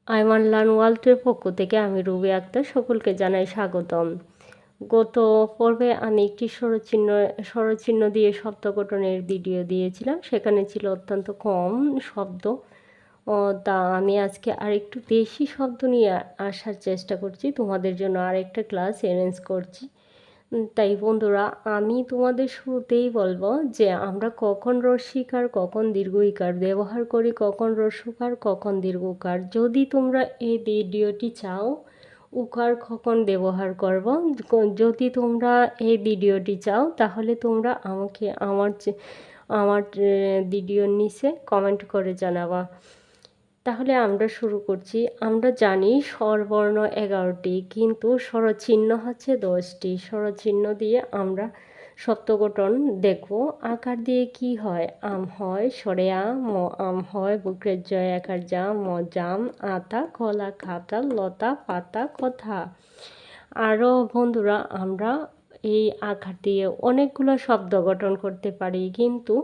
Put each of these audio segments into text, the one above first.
Ayman learn ওয়ার্ল্ডের পক্ষ থেকে আমি রুবি আক্তার সকলকে জানাই স্বাগতম। গত পর্বে আমি একটি স্বরচিহ্ন দিয়ে শব্দ গঠনের ভিডিও দিয়েছিলাম, সেখানে ছিল অত্যন্ত কম শব্দ। তা আমি আজকে আরেকটু বেশি শব্দ নিয়ে আসার চেষ্টা করছি, তোমাদের জন্য আরেকটা ক্লাস অ্যারেঞ্জ করছি। তাই বন্ধুরা, আমি তোমাদের শুরুতেই বলবো যে আমরা কখন রস্যিকার কখন দীর্ঘইকার ব্যবহার করি, কখন রস্যকার কখন দীর্ঘকার। যদি তোমরা এই ভিডিওটি চাও উকার কখন ব্যবহার করব, যদি তোমরা এই ভিডিওটি চাও তাহলে তোমরা আমাকে আমার ভিডিওর নিচে কমেন্ট করে জানাবা। তাহলে আমরা শুরু করছি। আমরা জানি স্বরবর্ণ 11টি, কিন্তু স্বরচিহ্ন হচ্ছে 10টি। স্বরচিহ্ন দিয়ে আমরা শব্দ গঠন দেখব। আকার দিয়ে কি হয়? আম হয়, সরে আম হয়, বুকের জয় একার জাম, জাম, আতা, কলা, খাতা, লতা, পাতা, কথা। আরও বন্ধুরা, আমরা এই আকার দিয়ে অনেকগুলো শব্দ গঠন করতে পারি, কিন্তু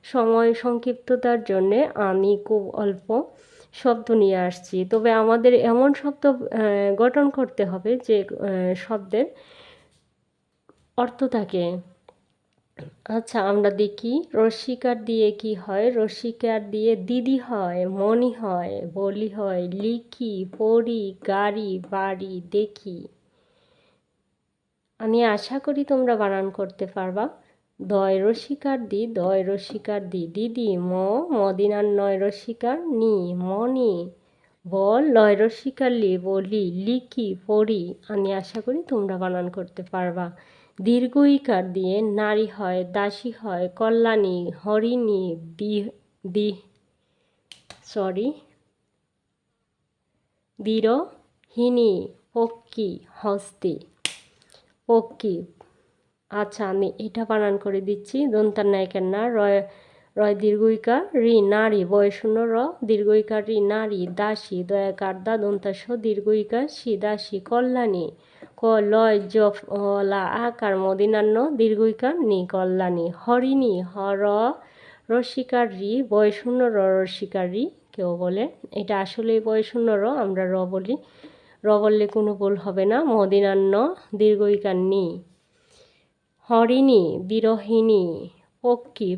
সময় সংক্ষিপ্ততার জন্যে আমি খুব অল্প শব্দ নিয়ে আসছি। তবে আমাদের এমন শব্দ গঠন করতে হবে যে শব্দের অর্থ থাকে। আচ্ছা, আমরা দেখি রস্যিকার দিয়ে কি হয়। রস্যিকার দিয়ে দিদি হয়, মণি হয়, বলি হয়, লিখি, পড়ি, গাড়ি, বাড়ি, দেখি। আমি আশা করি তোমরা বানান করতে পারবা। দয় রসিকার দি দিদি, মদিনার নয় রসিকার নি, মনি, বল লয় রসিকার লি, বলি, লিখি, পড়ি। আমি আশা করি তোমরা বানান করতে পারবা। দীর্ঘ ইকার দিয়ে নারী হয়, দাসী হয়, কল্যাণী, হরিণী, দিরহিনী, পক্ষী, হস্তি, পক্ষী। আচ্ছা, আমি এটা বানান করে দিচ্ছি। দন্তার নায়কের না, রয় রয় দীর্ঘইকার রি, নারী, বয়শূন্য র, দীর্ঘইকার রি, নারী, দাসী, দয়াকার দা, দন্তাস দীর্ঘইকার সি, দাসী, কল্যাণী, ক লয় লা আকার মদিনান্ন, দীর্ঘইকার নি, কল্যাণী, হরিণী, হর রসিকার রি, বয়শূন্য র, রসিকার রি কেউ বলে। এটা আসলে বয়শূন্য র, আমরা র বলি। র বললে কোনো ভুল হবে না। মদিনান্ন, দীর্ঘইকার নি। হরিণী, বিরহিণী, পক্ষী,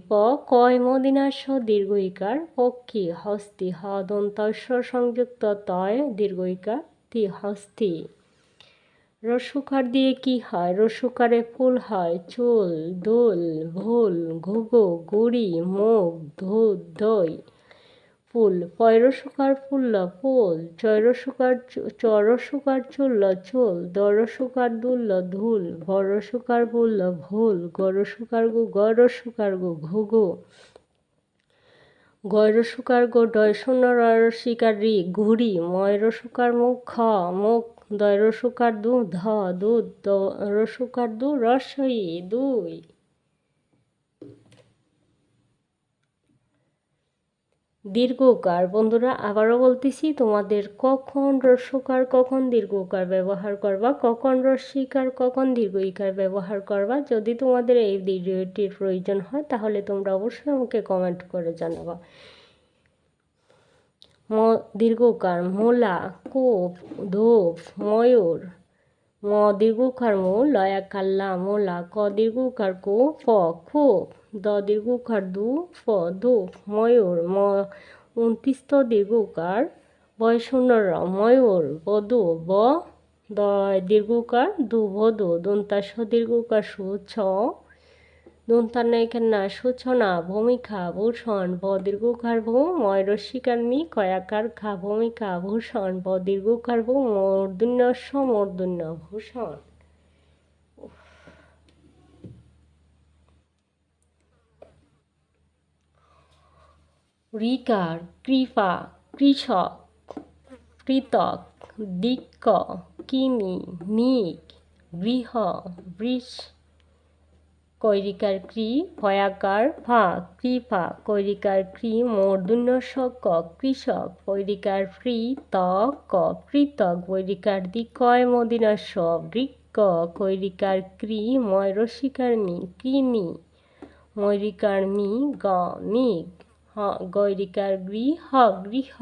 কয় মদিনাস্য দীর্ঘইকার, পক্ষী, হস্তি, দন্তস্য সংযুক্ত তয় দীর্ঘইকার তি, হস্তি। রস্যকার দিয়ে কি হয়? রস্যকারে ফুল হয়, চুল, দুল, ভুল, ঘুঘু, গুড়ি, মুখ, দুধ, দই। ফুল। পয়রসুকার ফুল্ল, ফুল, চরসুকার চুল্ল, চুল, দরসুকার দুল্ল, ধুল, ভরসুকার বুল্ল, ভুল, গরসুকার গু, ঘুঘু, গয়রসুকার গো, ডয়শূন্য রসিকার রি, ঘুড়ি, ময়রসুকার মুখ, মুখ, দয়রসুকার দুধ, দুধ, রসুকার রসই, দুই। দীর্ঘকার। বন্ধুরা, আবারও বলতেছি, তোমাদের কখন রস্যকার কখন দীর্ঘকার ব্যবহার করবা, কখন রস্যিকার কখন দীর্ঘইকার ব্যবহার করবা। যদি তোমাদের এই ভিডিওটির প্রয়োজন হয় তাহলে তোমরা অবশ্যই আমাকে কমেন্ট করে জানাবা। দীর্ঘকার, মোলা, কূপ, ধূপ, ময়ূর। ম দীর্ঘকার মু, লয়াকার লা, মোলা, ক দীর্ঘকার কু, ফ, খুব, দ দীর্ঘকার দু, ফ, ধূপ, ময়ূর। 29 দীর্ঘকার, বয়শূন্য র, ময়ূর, বধূ, ব, দ দীর্ঘকার দু, বধূ, দন্তাস দীর্ঘকার সু, ছ, দন্তার নায়িকার না, সূচনা, ভূমিকা, ভূষণ, ব দীর্ঘকার ভূ, ময়রস্যিকার মি, কয়াকার খা, ভূমিকা, ভূষণ, ব দীর্ঘকার ভূ, মূর্ধন্যস্য, মূর্ধন্য, ভূষণ। ঋকার, কৃপা, কৃষক, কৃতক, দিক্ক, কিমি, নিক, গৃহ, বৃষ। কৈরিকার ক্রি, ভয়াকার ফা, কৃপা, কৈরিকার ক্রি, মূর্ধন্যস্য ক, কৃষক, কৈরিকার ফ্রি, ত, ক, কৃতক, বৈরিকার দি, কয় মদিনাস্য, বৃক্ক, কৈরিকার ক্রি, ময়রসিকার মি, কৃমি, ময়রিকার মি, গ, মিগ, গৈরিকার গৃহ, গৃহ।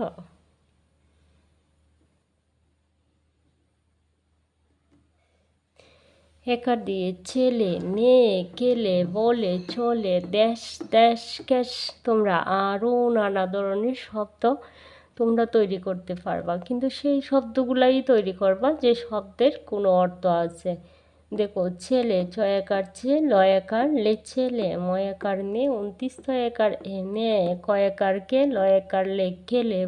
একার দিয়ে ছেলে, মেয়ে, কেলে, বলে, চলে, দেশ, দেশ, ক্যাশ। তোমরা আরও নানা ধরনের শব্দ তোমরা তৈরি করতে পারবা, কিন্তু সেই শব্দগুলাই তৈরি করবা যে শব্দের কোনো অর্থ আছে। দেখো, ছেলে, চয়াকার ছে, লয়াকার লে ছেলে, ময়াকার নে, 29 তয়াকার এ নে, কয়াকার কে, লয়াকার লে কেলে,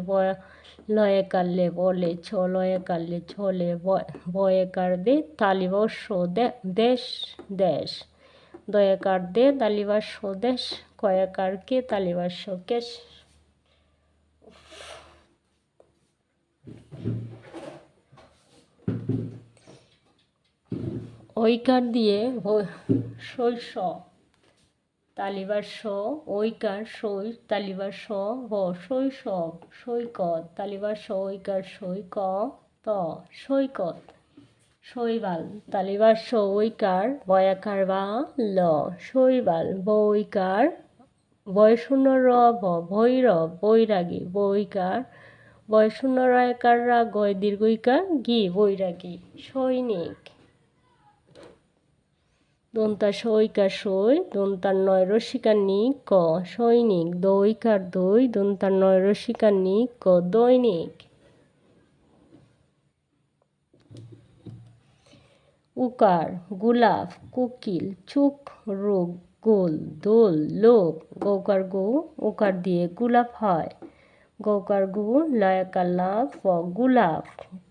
লয়াকার লে বলে, ছ লয়াকার লে ছলে, বয়াকার দে তালিবর্ষ দেশ, দেশ, দয়াকার দে তালিবার্ষ দেশ, কয়াকার কে তালিবার্ষ কেশ। ঐকার দিয়ে শৈশব, তালিবার স, ঐকার সৈ, তালিবার স, ব, শৈশব, সৈকত, তালিবার স, ঐকার সৈ, ক, ত, সৈকত, শৈবাল, তালিবার স, ঐকার, বয়াকার বা, ল, শৈবাল, বৈকার, বয়শূন্য র, ভ, ভৈরব, বৈরাগী, বৈকার, বয়শূন্য রয়কার রা, গয় দীর্ঘইকার, গি, বৈরাগী, সৈনিক, দন্তা সৈকার সই, দন্তার নয় রসিকার নি, ক, সৈনিক, দৈকার দই, দন্তার নয় রসিকার নি, ক, দৈনিক। উকার, গুলাব, কোকিল, চুক, রোগ, গোল, দোল, লোক, গৌকার গো, উকার দিয়ে গুলাব হয়, গৌকার গু, লয়াকার লাভ, গুলাব,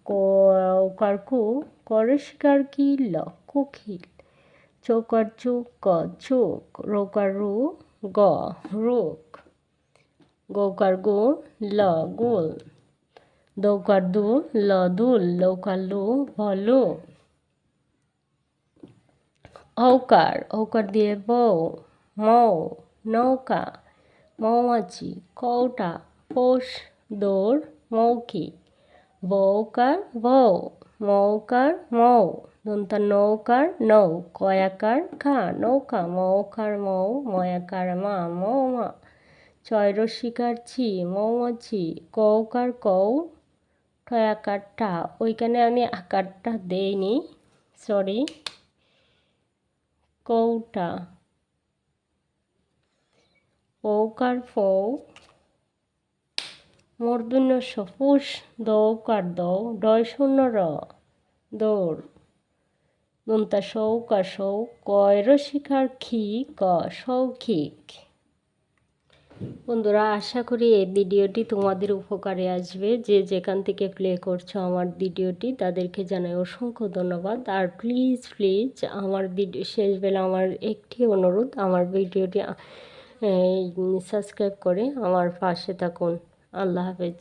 কৌকার কু, করসিকার কি, ল, কোকিল, চৌকার চুক, ক, চুক, রৌকার রু, গ, রোগ, গৌকার গো, ল, গোল, দৌকার দু, ল, দুল, লৌকার লু, ভলু। ঔকার, ঔকার দিয়ে বউ, মৌ, নৌকা, মৌমাছি, কৌটা, পোষ, দৌড়, মৌখিক, বৌকার বউ, মৌকার মৌ, দন্তার নৌকার নৌ, কয়াকার খা, নৌকা, মৌকার মৌ, ময়াকার মা, মৌমা, ছয় রসিকার ছি, মৌমাছি, কৌকার কৌ, ঠয়াকার টা। ওইখানে আমি আকারটা দেইনি, সরি, কৌটা, পৌকার ফৌ, মূর্ধন্য স, ফুস, দৌকার দৌ, ডয় শূন্য র, দৌড়, দন্তা সৌকার সৌ, কয় রসিকার খি, ক, সৌখিক। বন্ধুরা, আশা করি এই ভিডিওটি তোমাদের উপকারে আসবে। যে যেখান থেকে প্লে করছো আমার ভিডিওটি তাদেরকে জানাই অসংখ্য ধন্যবাদ। আর প্লিজ প্লিজ আমার ভিডিও শেষবেলা আমার একটি অনুরোধ, আমার ভিডিওটি সাবস্ক্রাইব করে আমার পাশে থাকুন। আল্লাহ হাফেজ।